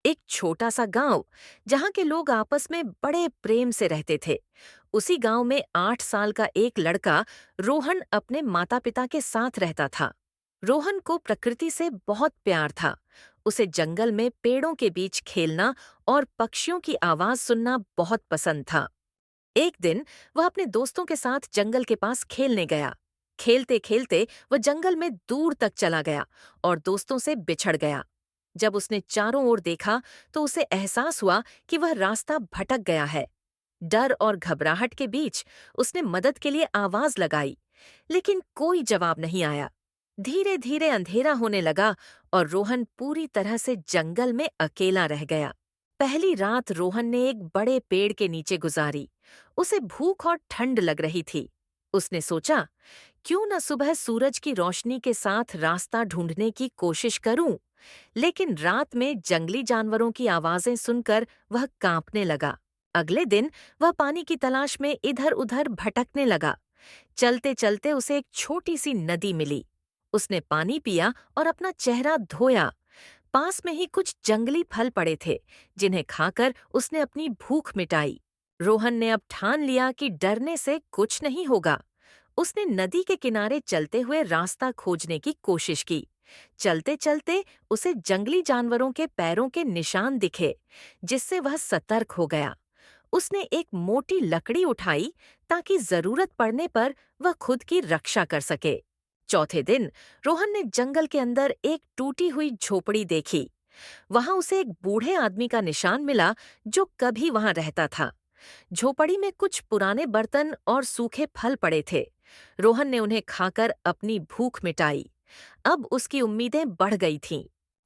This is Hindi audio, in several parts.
एक छोटा सा गांव जहां के लोग आपस में बड़े प्रेम से रहते थे। उसी गांव में 8 साल का एक लड़का रोहन अपने माता पिता के साथ रहता था। रोहन को प्रकृति से बहुत प्यार था। उसे जंगल में पेड़ों के बीच खेलना और पक्षियों की आवाज सुनना बहुत पसंद था। एक दिन वह अपने दोस्तों के साथ जंगल के पास खेलने गया। खेलते खेलते वह जंगल में दूर तक चला गया और दोस्तों से बिछड़ गया। जब उसने चारों ओर देखा तो उसे एहसास हुआ कि वह रास्ता भटक गया है। डर और घबराहट के बीच उसने मदद के लिए आवाज लगाई, लेकिन कोई जवाब नहीं आया। धीरे धीरे अंधेरा होने लगा और रोहन पूरी तरह से जंगल में अकेला रह गया। पहली रात रोहन ने एक बड़े पेड़ के नीचे गुजारी। उसे भूख और ठंड लग रही थी। उसने सोचा, क्यों न सुबह सूरज की रोशनी के साथ रास्ता ढूंढने की कोशिश करूं। लेकिन रात में जंगली जानवरों की आवाजें सुनकर वह कांपने लगा। अगले दिन वह पानी की तलाश में इधर उधर भटकने लगा। चलते चलते उसे एक छोटी सी नदी मिली। उसने पानी पिया और अपना चेहरा धोया। पास में ही कुछ जंगली फल पड़े थे, जिन्हें खाकर उसने अपनी भूख मिटाई। रोहन ने अब ठान लिया कि डरने से कुछ नहीं होगा। उसने नदी के किनारे चलते हुए रास्ता खोजने की कोशिश की। चलते चलते उसे जंगली जानवरों के पैरों के निशान दिखे, जिससे वह सतर्क हो गया। उसने एक मोटी लकड़ी उठाई ताकि जरूरत पड़ने पर वह खुद की रक्षा कर सके। चौथे दिन रोहन ने जंगल के अंदर एक टूटी हुई झोपड़ी देखी। वहां उसे एक बूढ़े आदमी का निशान मिला, जो कभी वहां रहता था। झोपड़ी में कुछ पुराने बर्तन और सूखे फल पड़े थे। रोहन ने उन्हें खाकर अपनी भूख मिटाई। अब उसकी उम्मीदें बढ़ गई थीं।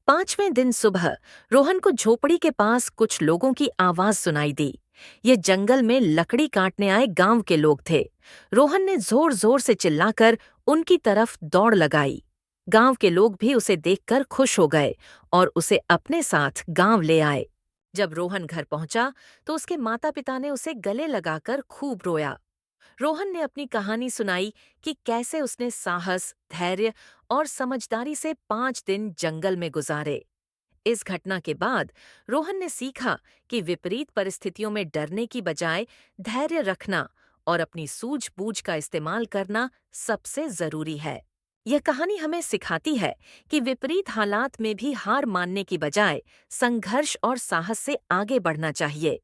5वें दिन सुबह रोहन को झोपड़ी के पास कुछ लोगों की आवाज सुनाई दी। ये जंगल में लकड़ी काटने आए गांव के लोग थे। रोहन ने जोर जोर से चिल्लाकर उनकी तरफ दौड़ लगाई। गांव के लोग भी उसे देखकर खुश हो गए और उसे अपने साथ गांव ले आए। जब रोहन घर पहुंचा तो उसके माता पिता ने उसे गले लगाकर खूब रोया। रोहन ने अपनी कहानी सुनाई कि कैसे उसने साहस, धैर्य और समझदारी से 5 दिन जंगल में गुजारे। इस घटना के बाद रोहन ने सीखा कि विपरीत परिस्थितियों में डरने की बजाय धैर्य रखना और अपनी सूझबूझ का इस्तेमाल करना सबसे जरूरी है। यह कहानी हमें सिखाती है कि विपरीत हालात में भी हार मानने की बजाय संघर्ष और साहस से आगे बढ़ना चाहिए।